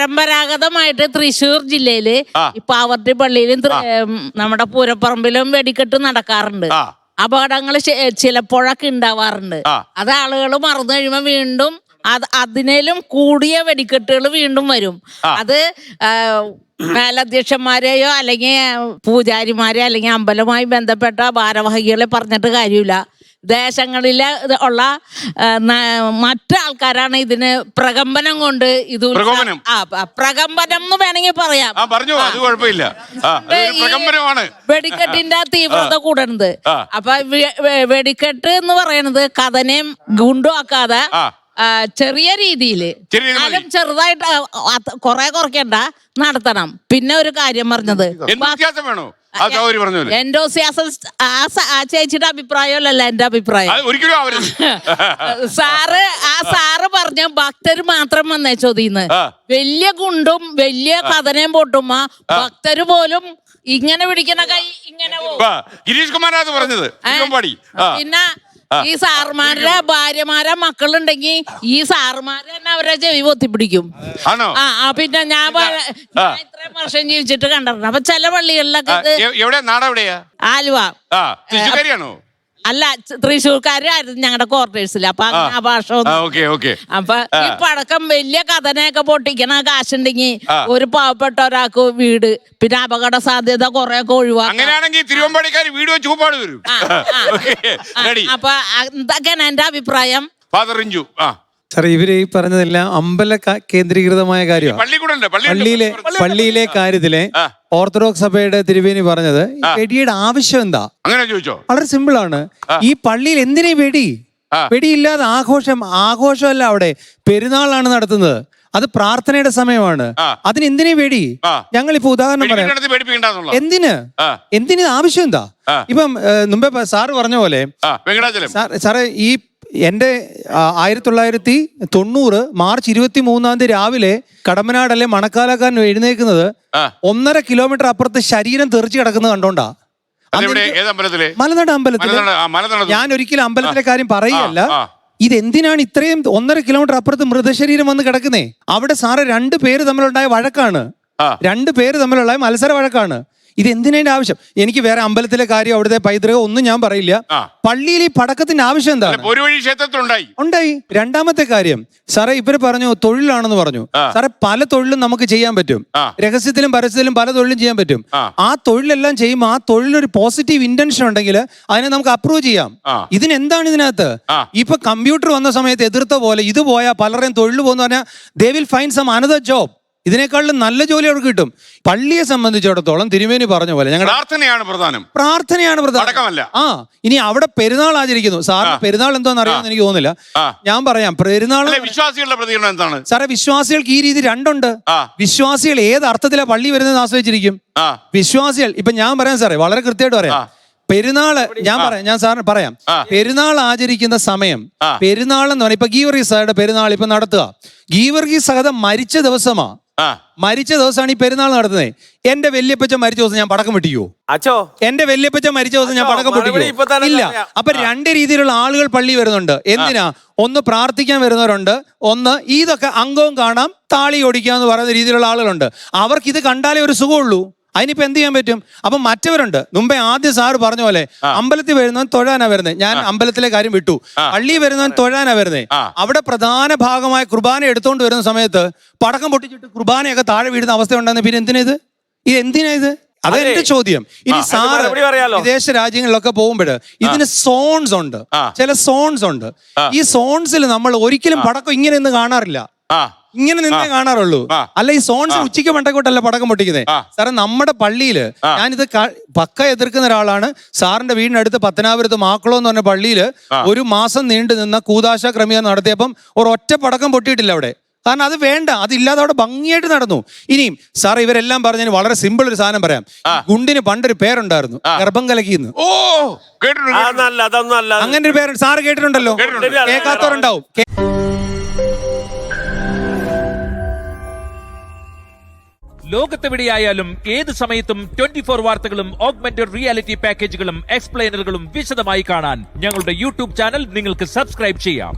പരമ്പരാഗതമായിട്ട് തൃശ്ശൂർ ജില്ലയില് ഈ പാവർട്ടി പള്ളിയിലും നമ്മുടെ പൂരപ്പറമ്പിലും വെടിക്കെട്ട് നടക്കാറുണ്ട്. അപകടങ്ങൾ ചിലപ്പോഴൊക്കെ ഉണ്ടാവാറുണ്ട്. അത് ആളുകൾ മറന്നു കഴിയുമ്പോൾ വീണ്ടും അതിനേലും കൂടിയ വെടിക്കെട്ടുകൾ വീണ്ടും വരും. അത് മേലധ്യക്ഷന്മാരെയോ അല്ലെങ്കിൽ പൂജാരിമാരെയോ അല്ലെങ്കിൽ അമ്പലവുമായി ബന്ധപ്പെട്ട ഭാരവാഹികളെ പറഞ്ഞിട്ട് കാര്യമില്ല. ദേശങ്ങളിലെ ഉള്ള മറ്റാൾക്കാരാണ് ഇതിന് പ്രകമ്പനം കൊണ്ട് ഇത് പ്രകമ്പനം എന്ന് വേണമെങ്കിൽ പറയാം. വെടിക്കെട്ടിന്റെ തീവ്രത കൂടുന്നത്. അപ്പൊ വെടിക്കെട്ട് എന്ന് പറയുന്നത് കഥനയും ഗുണ്ടുമാക്കാതെ ചെറിയ രീതിയില് ചെറുതായിട്ട് കുറയ്ക്കണ്ട നടത്തണം. പിന്നെ ഒരു കാര്യം പറഞ്ഞത് എൻഡോസിയാസം ആ ചേച്ചിയുടെ അഭിപ്രായമല്ല എന്റെ അഭിപ്രായം. സാറ് പറഞ്ഞ ഭക്തര് മാത്രം വന്നേ ചോദിന്ന് വലിയ ഗുണ്ടും വലിയ കഥനയും പൊട്ടുമ്പോ ഭക്തര് പോലും ഇങ്ങനെ പിടിക്കുന്ന കൈ ഇങ്ങനെ പോകും. പിന്നെ ഈ സാറുമാരുടെ ഭാര്യമാരെ മക്കളുണ്ടെങ്കിൽ ഈ സാറുമാര് തന്നെ അവരെ ചെവി പൊത്തിപ്പിടിക്കും. പിന്നെ ഞാൻ ഇത്രയും വർഷം ജീവിച്ചിട്ട് കണ്ടിട്ടുണ്ട്. അപ്പൊ ചില പള്ളികളിലൊക്കെ ആലുവ അല്ല തൃശ്ശൂർക്കാരായിരുന്നു ഞങ്ങളുടെ ക്വാർട്ടേഴ്സിൽ. അപ്പൊ ആ ഭാഷ അപ്പൊ ഈ പടക്കം വലിയ കഥനയൊക്കെ പൊട്ടിക്കണ കാശുണ്ടെങ്കിൽ ഒരു പാവപ്പെട്ട ഒരാൾക്ക് വീട് പിന്നെ അപകട സാധ്യത കുറെ ഒക്കെ ഒഴിവാക്കും. അപ്പൊ എന്തൊക്കെയാണ് എന്റെ അഭിപ്രായം. സാർ ഇവര് ഈ പറഞ്ഞതെല്ലാം അമ്പല കേന്ദ്രീകൃതമായ കാര്യമാണ്. പള്ളിയിലെ കാര്യത്തിലെ ഓർത്തഡോക്സ് സഭയുടെ തിരുവേനി പറഞ്ഞത് വെടിയുടെ ആവശ്യം എന്താ അങ്ങനെ ചോദിച്ചോ? വളരെ സിമ്പിൾ ആണ്. ഈ പള്ളിയിൽ എന്തിനാ വെടിയില്ലാതെ ആഘോഷമല്ല. അവിടെ പെരുന്നാളാണ് നടത്തുന്നത്. അത് പ്രാർത്ഥനയുടെ സമയമാണ്. അതിന് എന്തിനാ വെടി? ഞങ്ങളിപ്പോ ഉദാഹരണം പറയാം. എന്തിന് ആവശ്യം എന്താ? ഇപ്പം മുമ്പേ സാറ് പറഞ്ഞ പോലെ സാറേ ഈ എന്റെ 1990 മാർച്ച് 23 രാവിലെ കടമ്പനാടല്ലേ മണക്കാലക്കാരൻ എഴുന്നേക്കുന്നത് 1.5 കിലോമീറ്റർ അപ്പുറത്ത് ശരീരം തെറിച്ച് കിടക്കുന്നത് കണ്ടോണ്ടാ. മലനാട് അമ്പലത്തില്. ഞാൻ ഒരിക്കലും അമ്പലത്തിലെ കാര്യം പറയുകയല്ല. ഇതെന്തിനാണ് ഇത്രയും 1.5 കിലോമീറ്റർ അപ്പുറത്ത് മൃതശരീരം വന്ന് കിടക്കുന്നേ? അവിടെ സാറ് 2 പേര് തമ്മിലുണ്ടായ വഴക്കാണ്. 2 പേര് തമ്മിലുള്ള മത്സര വഴക്കാണ്. ഇതെന്തിനതിന്റെ ആവശ്യം? എനിക്ക് വേറെ അമ്പലത്തിലെ കാര്യം അവിടുത്തെ പൈതൃകം ഒന്നും ഞാൻ പറയില്ല. പള്ളിയിൽ ഈ പടക്കത്തിന്റെ ആവശ്യം എന്താണ്? ഉണ്ടായി. രണ്ടാമത്തെ കാര്യം സാറേ ഇവര് പറഞ്ഞു തൊഴിലാണെന്ന് പറഞ്ഞു. സാറേ പല തൊഴിലും നമുക്ക് ചെയ്യാൻ പറ്റും. രഹസ്യത്തിലും പരസ്യത്തിലും പല തൊഴിലും ചെയ്യാൻ പറ്റും. ആ തൊഴിലെല്ലാം ചെയ്യുമ്പോൾ ആ തൊഴിലൊരു പോസിറ്റീവ് ഇന്റൻഷൻ ഉണ്ടെങ്കിൽ അതിനെ നമുക്ക് അപ്രൂവ് ചെയ്യാം. ഇതിനെന്താണ് ഇതിനകത്ത്? ഇപ്പൊ കമ്പ്യൂട്ടർ വന്ന സമയത്ത് എതിർത്ത പോലെ ഇത് പോയാൽ പലരുടെയും തൊഴിൽ പോകുന്ന പറഞ്ഞാൽ they will find some another job. ഇതിനേക്കാളും നല്ല ജോലി അവർക്ക് കിട്ടും. പള്ളിയെ സംബന്ധിച്ചിടത്തോളം തിരുമേനി പറഞ്ഞ പോലെ ഞങ്ങൾ പ്രാർത്ഥനയാണ് പ്രധാനം. ഇനി അവിടെ പെരുന്നാൾ ആചരിക്കുന്നു. സാറിന് പെരുന്നാൾ എന്തോന്ന് അറിയാമെന്ന് എനിക്ക് തോന്നുന്നില്ല. ഞാൻ പറയാം പെരുന്നാൾ വിശ്വാസികളുടെ പ്രതികരണം എന്താണ് സാറേ? വിശ്വാസികൾക്ക് ഈ രീതി രണ്ടുണ്ട്. വിശ്വാസികൾ ഏത് അർത്ഥത്തിലാണ് പള്ളി വരുന്നതെന്ന് ആശ്രയിച്ചിരിക്കും. വിശ്വാസികൾ ഇപ്പൊ ഞാൻ പറയാം സാറേ വളരെ കൃത്യമായിട്ട് പറയാം. പെരുന്നാള് ഞാൻ സാറിന് പറയാം. പെരുന്നാൾ ആചരിക്കുന്ന സമയം പെരുന്നാൾ എന്ന് പറഞ്ഞാൽ ഇപ്പൊ ഗീവർഗീസ് സഹയുടെ പെരുന്നാൾ ഇപ്പൊ നടത്തുക. ഗീവർഗീസ് സഹത മരിച്ച ദിവസമാണ് ഈ പെരുന്നാൾ നടത്തുന്നത്. എന്റെ വല്യപ്പച്ച മരിച്ച ദിവസം ഞാൻ പടക്കം പൊട്ടിക്കുവോ? എന്റെ വല്യപ്പച്ച മരിച്ച ദിവസം ഞാൻ പടക്കം പൊട്ടിക്കുവോ? ഇല്ല. അപ്പൊ 2 രീതിയിലുള്ള ആളുകൾ പള്ളി വരുന്നുണ്ട്. എന്തിനാ? ഒന്ന് പ്രാർത്ഥിക്കാൻ വരുന്നവരുണ്ട്, ഒന്ന് ഇതൊക്കെ അംഗവും കാണാം താളി ഓടിക്കാന്ന് പറയുന്ന രീതിയിലുള്ള ആളുകളുണ്ട്. അവർക്ക് ഇത് കണ്ടാലേ ഒരു സുഖമുള്ളൂ. അതിനിപ്പോ എന്ത് ചെയ്യാൻ പറ്റും? അപ്പൊ മറ്റവരുണ്ട്. മുമ്പേ ആദ്യം സാറ് പറഞ്ഞ പോലെ അമ്പലത്തിൽ വരുന്നവൻ തൊഴാനാ വരുന്നത്. ഞാൻ അമ്പലത്തിലെ കാര്യം വിട്ടു. പള്ളി വരുന്നവൻ തൊഴാനാ വരുന്നത്. അവിടെ പ്രധാന ഭാഗമായ കുർബാന എടുത്തോണ്ട് വരുന്ന സമയത്ത് പടക്കം പൊട്ടിച്ചിട്ട് കുർബാനയൊക്കെ താഴെ വീഴുന്ന അവസ്ഥ ഉണ്ടാകുന്ന പിന്നെ എന്തിനാ ഇത്? അതെന്റെ ചോദ്യം. ഇനി സാറ് വിദേശ രാജ്യങ്ങളിലൊക്കെ പോകുമ്പോൾ ഇതിന് സോൺസ് ഉണ്ട്, ചില സോൺസ് ഉണ്ട്. ഈ സോൺസിൽ നമ്മൾ ഒരിക്കലും പടക്കം ഇങ്ങനെ ഒന്നും കാണാറില്ല. ഇങ്ങനെ നിന്നേ കാണാറുള്ളൂ. അല്ല ഈ സോൺസ് ഉച്ചയ്ക്ക് മണ്ടക്കോട്ടല്ല പടക്കം പൊട്ടിക്കുന്നത്. സാറേ നമ്മുടെ പള്ളിയില് ഞാനിത് പക്ക എതിർക്കുന്ന ഒരാളാണ്. സാറിന്റെ വീടിനടുത്ത് പത്തനാപുരത്ത് മാക്കളോ എന്ന് പറഞ്ഞ പള്ളിയില് 1 മാസം നീണ്ടു നിന്ന കൂതാശ ക്രമീകരണം നടത്തിയപ്പം ഒരൊറ്റ പടക്കം പൊട്ടിയിട്ടില്ല അവിടെ. കാരണം അത് വേണ്ട, അതില്ലാതെ അവിടെ ഭംഗിയായിട്ട് നടന്നു. ഇനിയും സാർ ഇവരെല്ലാം പറഞ്ഞതിന് വളരെ സിമ്പിൾ ഒരു സാധനം പറയാം. ഗുണ്ടിന് പണ്ടൊരു പേരുണ്ടായിരുന്നു, ഗർഭം കലക്കിന്ന്. അങ്ങനെ ഒരു പേര് സാറ് കേട്ടിട്ടുണ്ടല്ലോ, കേൾക്കാത്തവരുണ്ടാവും. ലോകത്തെവിടെയായാലും ഏത് സമയത്തും 24 വാർത്തകളും ഓഗ്മെന്റഡ് റിയാലിറ്റി പാക്കേജുകളും എക്സ്പ്ലെയിനറുകളും വിശദമായി കാണാൻ ഞങ്ങളുടെ യൂട്യൂബ് ചാനൽ നിങ്ങൾക്ക് സബ്സ്ക്രൈബ് ചെയ്യാം.